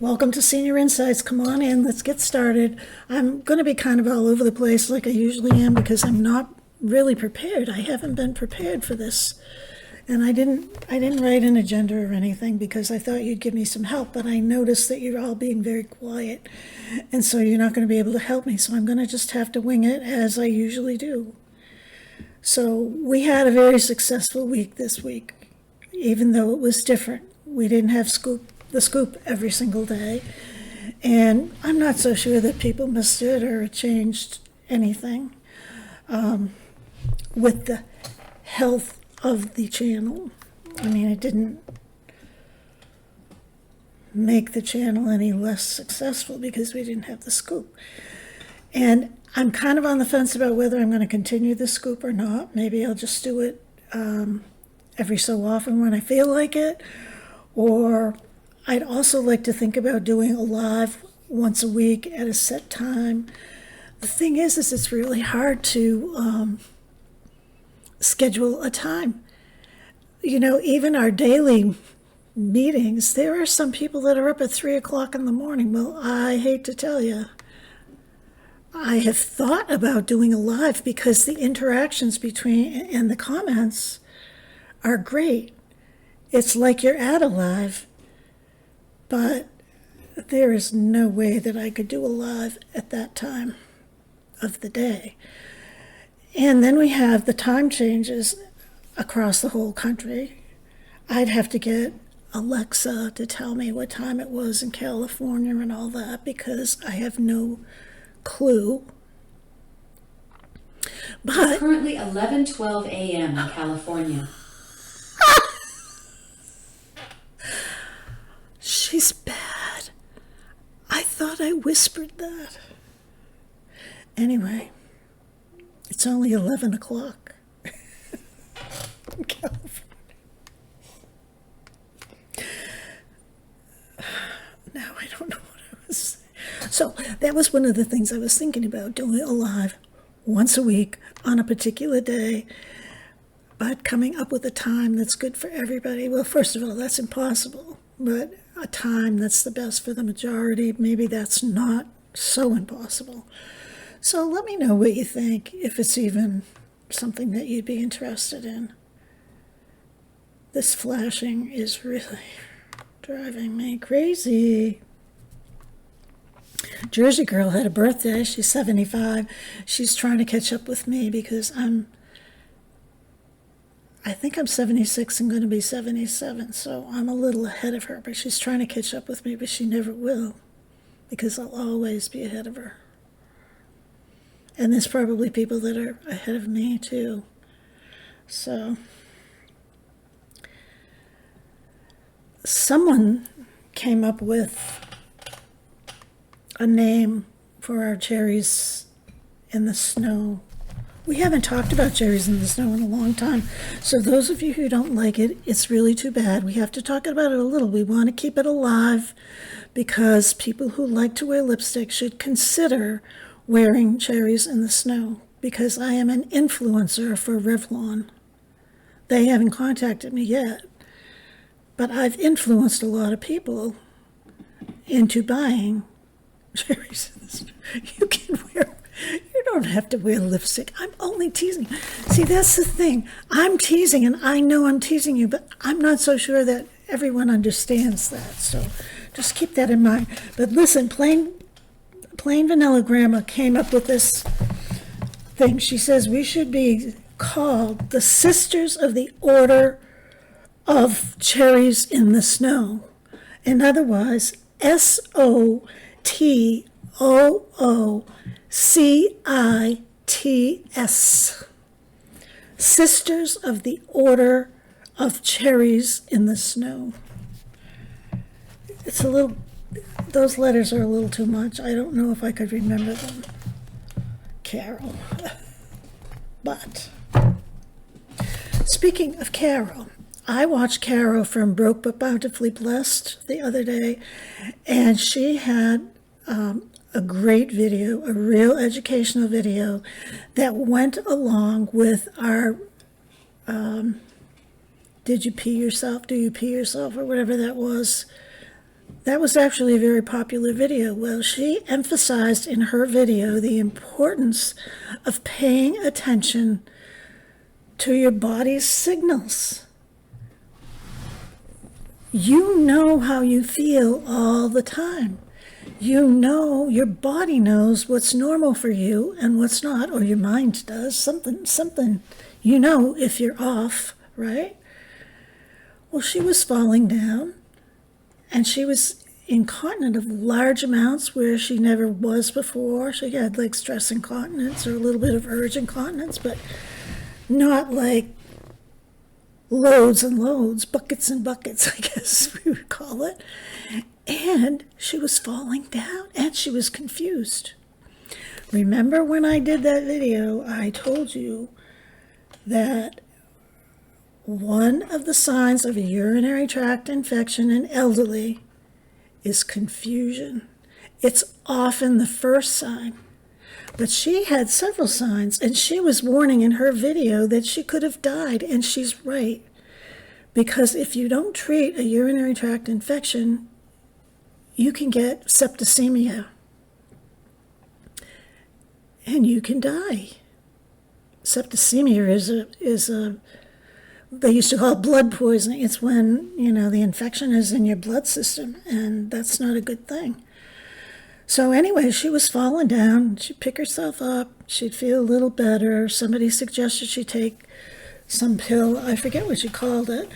Welcome to Senior Insights. Come on in, let's get started. I'm going to be kind of all over the place like I usually am because I'm not really prepared. I haven't been prepared for this. And I didn't write an agenda or anything because I thought you'd give me some help, but I noticed that you're all being very quiet. And so you're not going to be able to help me. So I'm going to just have to wing it as I usually do. So we had a very successful week this week, even though it was different. We didn't have the scoop every single day. And I'm not so sure that people missed it or it changed anything with the health of the channel. I mean, it didn't make the channel any less successful because we didn't have the scoop. And I'm kind of on the fence about whether I'm going to continue the scoop or not. Maybe I'll just do it every so often when I feel like it. Or I'd also like to think about doing a live once a week at a set time. The thing is it's really hard to schedule a time. You know, even our daily meetings, there are some people that are up at 3 o'clock in the morning. Well, I hate to tell you, I have thought about doing a live because the interactions between and the comments are great. It's like you're at a live, but there is no way that I could do a live at that time of the day. And then we have the time changes across the whole country. I'd have to get Alexa to tell me what time it was in California and all that because I have no clue. But It's currently 11:12 a.m. in California. She's bad. I thought I whispered that. Anyway, it's only 11 o'clock in California. Now I don't know what I was saying. So that was one of the things I was thinking about, doing it live once a week on a particular day, but coming up with a time that's good for everybody. Well, first of all, that's impossible, but a time that's the best for the majority, maybe that's not so impossible. So let me know what you think, if it's even something that you'd be interested in. This flashing is really driving me crazy. Jersey girl had a birthday. She's 75. She's trying to catch up with me because I think I'm 76 and going to be 77, so I'm a little ahead of her, but she's trying to catch up with me, but she never will because I'll always be ahead of her. And there's probably people that are ahead of me too. So someone came up with a name for our cherries in the snow. We haven't talked about cherries in the snow in a long time. So those of you who don't like it, it's really too bad. We have to talk about it a little. We want to keep it alive because people who like to wear lipstick should consider wearing cherries in the snow because I am an influencer for Revlon. They haven't contacted me yet, but I've influenced a lot of people into buying cherries in the snow. You can wear You don't have to wear lipstick. I'm only teasing you. See, that's the thing. I'm teasing, and I know I'm teasing you, but I'm not so sure that everyone understands that. So just keep that in mind. But listen, plain vanilla grandma came up with this thing. She says we should be called the Sisters of the Order of Cherries in the Snow. And otherwise, SOTOOCITS. Sisters of the Order of Cherries in the Snow. It's a little, those letters are a little too much. I don't know if I could remember them. Carol. But speaking of Carol, I watched Carol from Broke But Bountifully Blessed the other day, and she had a great video, a real educational video that went along with our Did You Pee Yourself? Do You Pee Yourself? Or whatever that was, That was actually a very popular video. Well, she emphasized in her video the importance of paying attention to your body's signals. You know how you feel all the time. You know, your body knows what's normal for you and what's not, or your mind does. Something, you know if you're off, right? Well, she was falling down, and she was incontinent of large amounts where she never was before. She had like stress incontinence or a little bit of urge incontinence, but not like loads and loads, buckets and buckets, I guess we would call it. And she was falling down, and she was confused. Remember when I did that video, I told you that one of the signs of a urinary tract infection in elderly is confusion. It's often the first sign. But she had several signs, and she was warning in her video that she could have died, and she's right. Because if you don't treat a urinary tract infection, you can get septicemia, and you can die. Septicemia is a they used to call it blood poisoning. It's when, the infection is in your blood system, and that's not a good thing. So anyway, she was falling down. She'd pick herself up. She'd feel a little better. Somebody suggested she take some pill. I forget what she called it.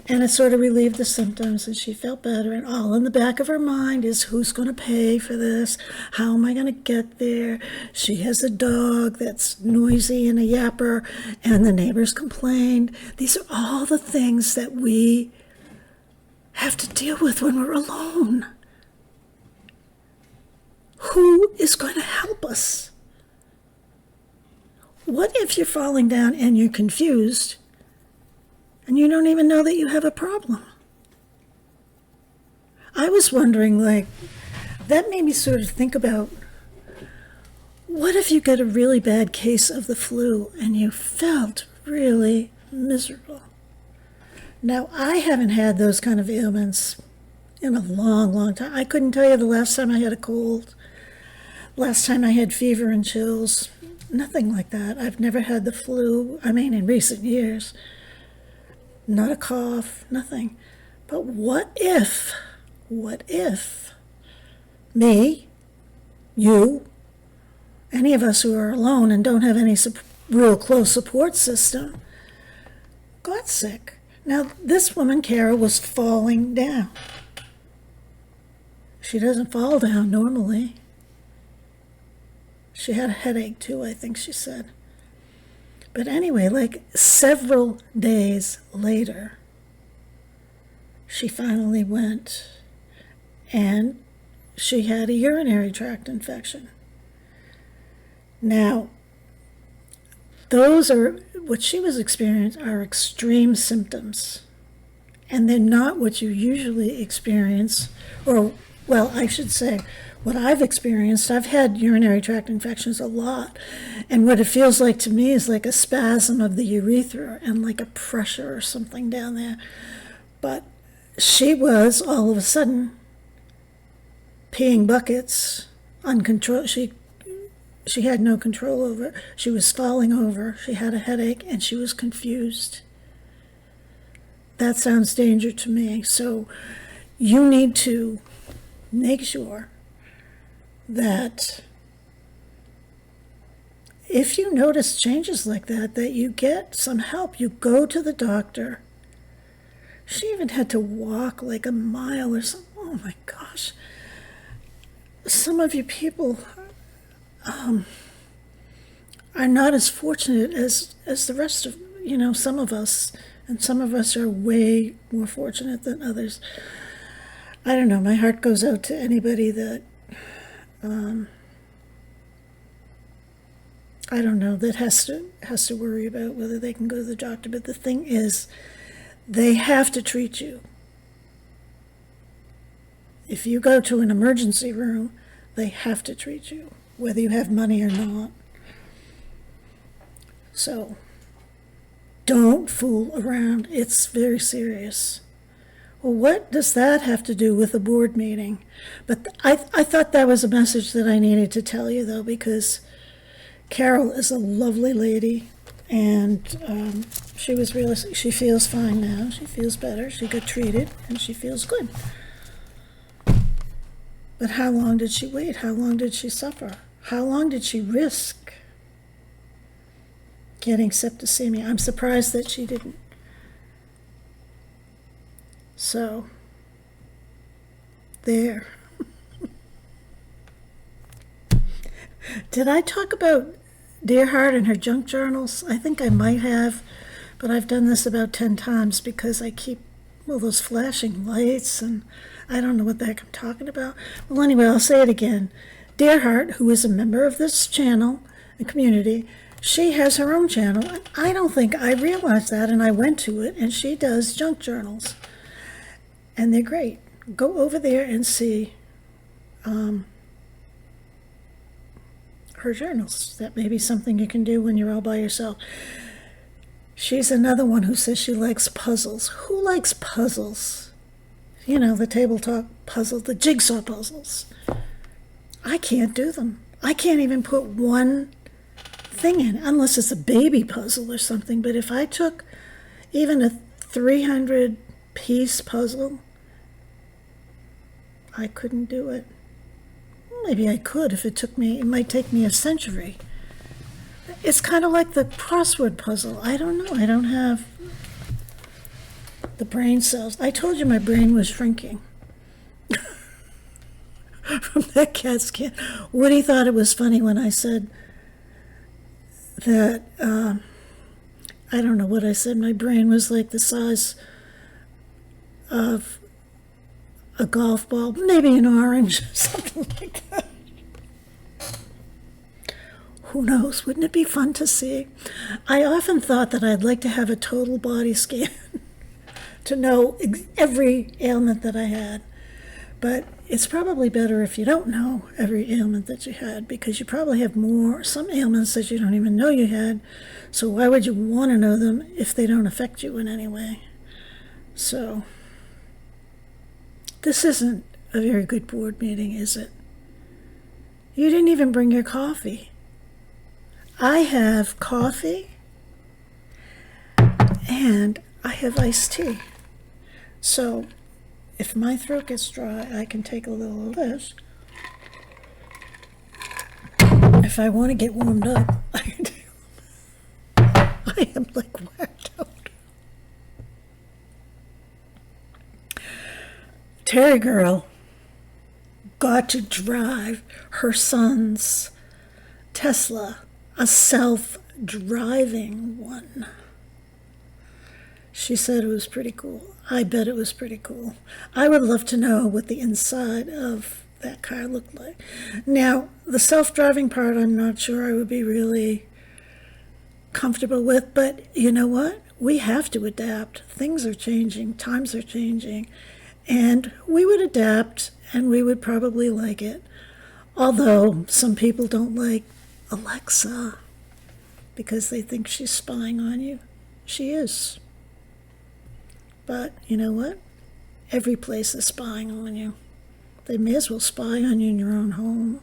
And it sort of relieved the symptoms, and she felt better. And all in the back of her mind is, who's going to pay for this? How am I going to get there? She has a dog that's noisy and a yapper, and the neighbors complained. These are all the things that we have to deal with when we're alone. Who is going to help us? What if you're falling down and you're confused and you don't even know that you have a problem? I was wondering, that made me sort of think about, what if you get a really bad case of the flu and you felt really miserable? Now, I haven't had those kind of ailments in a long, long time. I couldn't tell you the last time I had a cold, last time I had fever and chills. Nothing like that. I've never had the flu, in recent years. Not a cough, nothing. But what if me, you, any of us who are alone and don't have any real close support system, got sick? Now, this woman, Kara, was falling down. She doesn't fall down normally. She had a headache too, I think she said. But anyway, several days later, she finally went, and she had a urinary tract infection. Now, what she was experiencing are extreme symptoms, and they're not what you usually experience, I should say, what I've experienced. I've had urinary tract infections a lot, and what it feels like to me is like a spasm of the urethra and like a pressure or something down there. But she was all of a sudden peeing buckets, uncontrolled. She had no control over it. She was falling over. She had a headache, and she was confused. That sounds dangerous to me. So you need to make sure that if you notice changes like that you get some help. You go to the doctor. She even had to walk like a mile or something. Oh my gosh. Some of you people are not as fortunate as the rest of, some of us, and some of us are way more fortunate than others. I don't know. My heart goes out to anybody that I don't know, that has to worry about whether they can go to the doctor. But the thing is, they have to treat you. If you go to an emergency room, they have to treat you, whether you have money or not. So don't fool around. It's very serious. Well, what does that have to do with a board meeting? But I thought that was a message that I needed to tell you, though, because Carol is a lovely lady, and she feels fine now. She feels better. She got treated, and she feels good. But how long did she wait? How long did she suffer? How long did she risk getting septicemia? I'm surprised that she didn't. So, there. Did I talk about Dearheart and her junk journals? I think I might have, but I've done this about 10 times because I keep all those flashing lights, and I don't know what the heck I'm talking about. Well, anyway, I'll say it again. Dearheart, who is a member of this channel and community, she has her own channel. And I don't think I realized that, and I went to it, and she does junk journals. And they're great. Go over there and see her journals. That may be something you can do when you're all by yourself. She's another one who says she likes puzzles. Who likes puzzles? You know, the tabletop puzzle, the jigsaw puzzles. I can't do them. I can't even put one thing in, unless it's a baby puzzle or something. But if I took even a 300-piece puzzle, I couldn't do it. Maybe I could if it might take me a century. It's kind of like the crossword puzzle. I don't know. I don't have the brain cells. I told you my brain was shrinking from that CAT scan. Woody thought it was funny when I said that, I don't know what I said, my brain was like the size of a golf ball, maybe an orange, something like that. Who knows? Wouldn't it be fun to see? I often thought that I'd like to have a total body scan to know every ailment that I had. But it's probably better if you don't know every ailment that you had, because you probably have some ailments that you don't even know you had. So why would you want to know them if they don't affect you in any way? So this isn't a very good board meeting, is it? You didn't even bring your coffee. I have coffee and I have iced tea. So if my throat gets dry, I can take a little of this. If I want to get warmed up, I can do. I am like whacked out. Terry girl got to drive her son's Tesla, a self-driving one. She said it was pretty cool. I bet it was pretty cool. I would love to know what the inside of that car looked like. Now, the self-driving part, I'm not sure I would be really comfortable with, but you know what? We have to adapt. Things are changing, times are changing, and we would adapt, and we would probably like it. Although some people don't like Alexa because they think she's spying on you. She is. But you know what? Every place is spying on you. They may as well spy on you in your own home.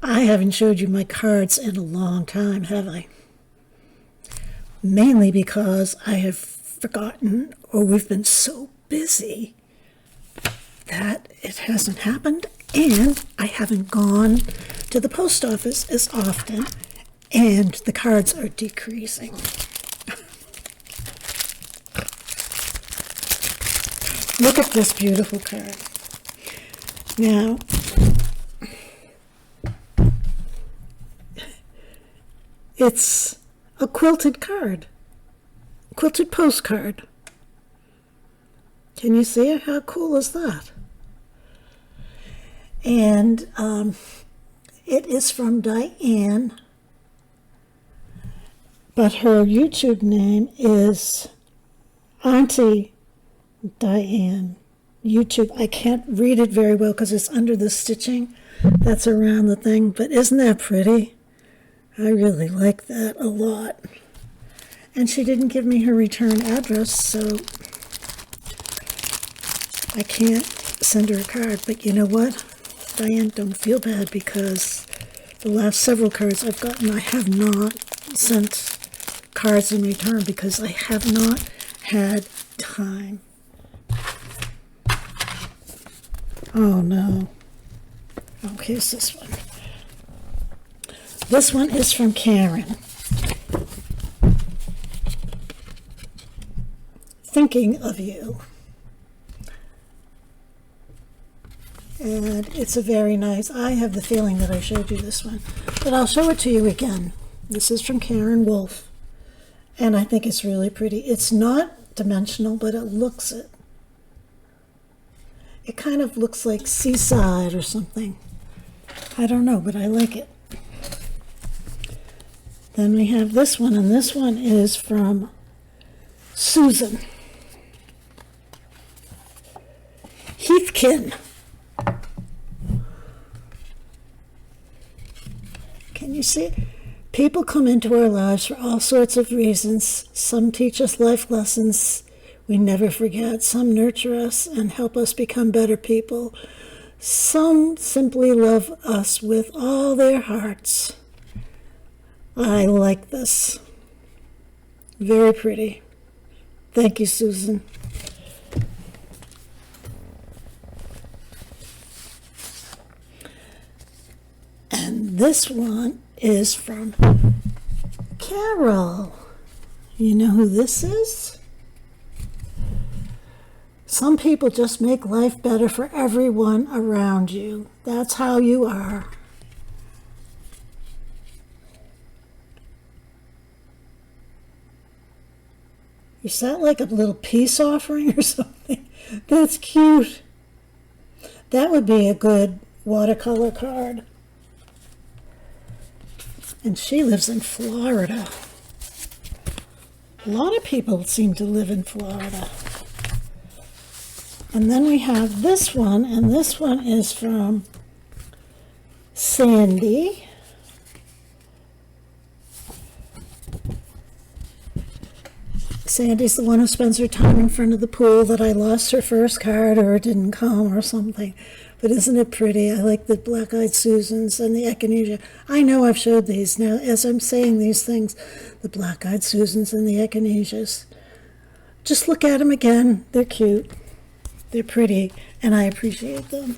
I haven't showed you my cards in a long time, have I? Mainly because I have forgotten, or we've been so busy that it hasn't happened, and I haven't gone to the post office as often, and the cards are decreasing. Look at this beautiful card. Now, it's a quilted card, quilted postcard. Can you see it? How cool is that? And it is from Diane, but her YouTube name is Auntie Diane. YouTube, I can't read it very well because it's under the stitching that's around the thing, but isn't that pretty? I really like that a lot. And she didn't give me her return address, so I can't send her a card. But you know what, Diane, don't feel bad, because the last several cards I've gotten, I have not sent cards in return because I have not had time. Oh no. Okay, it's this one. This one is from Karen. Thinking of you. And it's a very nice, I have the feeling that I showed you this one, but I'll show it to you again. This is from Karen Wolf, and I think it's really pretty. It's not dimensional, but it looks it. It kind of looks like seaside or something. I don't know, but I like it. Then we have this one, and this one is from Susan Heathkin. Can you see it? People come into our lives for all sorts of reasons. Some teach us life lessons we never forget. Some nurture us and help us become better people. Some simply love us with all their hearts. I like this. Very pretty. Thank you, Susan. And this one is from Carol. You know who this is? Some people just make life better for everyone around you. That's how you are. Is that like a little peace offering or something? That's cute. That would be a good watercolor card. And she lives in Florida. A lot of people seem to live in Florida. And then we have this one, and this one is from Sandy. Sandy's the one who spends her time in front of the pool that I lost her first card or it didn't come or something. But isn't it pretty? I like the Black-Eyed Susans and the Echinacea. I know I've showed these. Now, as I'm saying these things, the Black-Eyed Susans and the Echinaceas. Just look at them again. They're cute. They're pretty, and I appreciate them.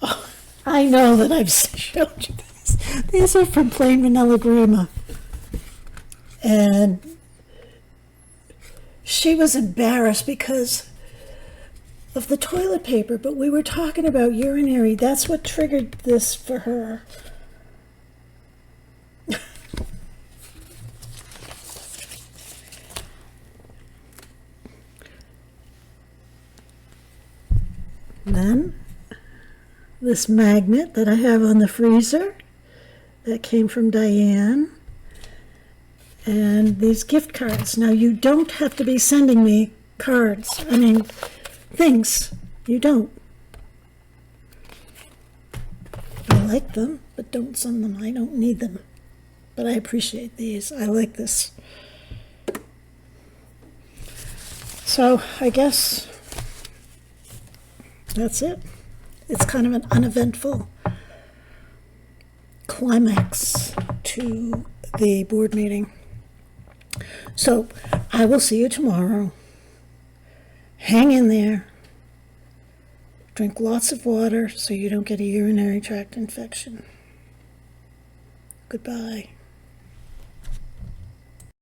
Oh, I know that I've showed you this. These are from Plain Vanilla Grandma. And she was embarrassed because of the toilet paper, but we were talking about urinary. That's what triggered this for her. Then this magnet that I have on the freezer that came from Diane, and these gift cards. Now, you don't have to be sending me cards, things. You don't. I like them, but don't send them. I don't need them, but I appreciate these. I like this. So I guess that's it. It's kind of an uneventful climax to the board meeting. So I will see you tomorrow. Hang in there. Drink lots of water so you don't get a urinary tract infection. Goodbye.